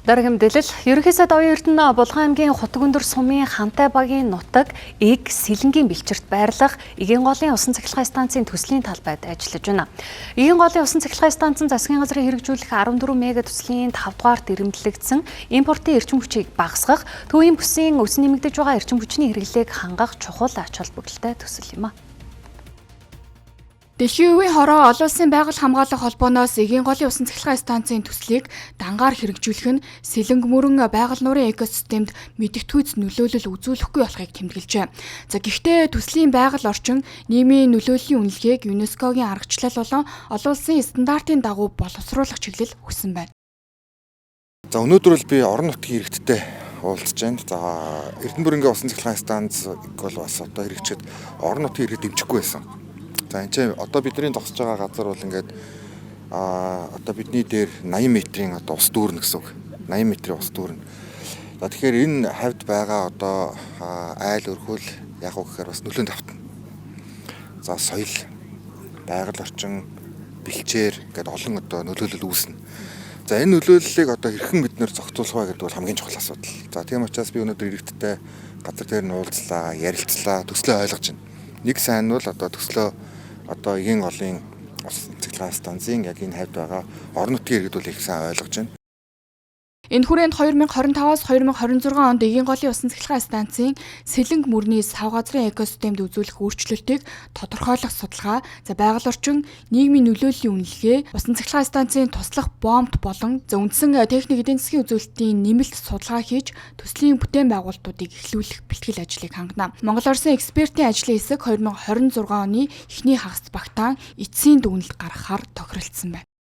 Дараагийн мэдээлэл ерөнхий сайд Оюун Эрдэнэ Булган аймгийн Хутагөндөр сумын Хантай багийн нутаг Эг Сэлэнгийн бэлчирт байрлах Эгийн голын усан цахилгаан станцын төслийн талбайд ажиллаж байна. Эгийн голын усан цахилгаан станцын засгийн газрын хэрэгжүүлэх 14 мега төслийн 5 дугаарт ирэмдлэгдсэн импортын эрчим хүчийг багасгах, төвийн бүсийн өсөн нэмэгдэж байгаа эрчим хүчний хэрэглээг хангах чухал ач холбогдолтой төсөл юм а. Дэлхийн үеийн хороо олон улсын байгаль хамгаалах холбооноос Эгийн голын усан цахилгаан станцын төслийг дангаар хэрэгжүүлэх нь Сэлэнг мөрөн байгаль нуурын экосистемд мэдэгдэхүйц нөлөөлөл үзүүлэхгүй болохыг тэмдэглэжээ. Гэхдээ төслийн байгаль орчин нийгмийн нөлөөллийн үнэлгээг ЮНЕСКОгийн аргачлал болон олон улсын стандартын дагуу боловсруулах чиглэл өгсөн байна. За өнөөдөр бол би орон нутгийн иргэдтэй уулзж байна. За Эрдэнэ бүрэнгийн усан цахилгаан станцыг бол бас одоо хэрэгжихэд орон нутгийн иргэд дэмжихгүй байсан. За энэ чинь одоо бидний зогсож байгаа газар бол ингээд одоо бидний дээр 80 метрийн одоо ус дүүрнэ гэсэн үг. 80 метрийн ус дүүрнэ. За тэгэхээр энэ хавьд байгаа одоо айл өрхөл яг уу гэхээр бас нөлөөнд автна. За соёл, байгаль орчин, бэлчээр гэдэг олон одоо нөлөөлөл үүснэ. За энэ нөлөөллийг одоо хэрхэн бид нэр зохицуулах вэ гэдэг бол хамгийн чухал асуудал. За тийм учраас би өнөөдөр иргэдтэй газар дээр нь уулзлаа, ярилцлаа, төслөө ойлгож байна. Нэг сайн нь бол одоо төслөө одоо Эгийн голын усан цахилгаан станцын яг энэ хавьд байгаа орон нутгийн иргэд бол их сайн ойлгож байна. Энэ хүрээнд 2025-аас 2026 онд Эгийн голын усан цахилгаан станцын Сэлэнг мөрний сав газрын экосистемд үзүүлэх өөрчлөлтийг тодорхойлох судалгаа, байгаль орчин, нийгмийн нөлөөллийн үнэлгээ, усан цахилгаан станцын туслах бомбт болон үндсэн техник эдийн засгийн үзүүлэлтийн нэмэлт судалгаа хийж төслийн бүтээн байгуулалтуудыг эхлүүлэх бэлтгэл ажлыг хангана. Монгол Орсын экспертийн ажлын хэсэг 2026 оны эхний хагас багтаан эцсийн дүгнэлт гаргахаар тохиролцсон байна.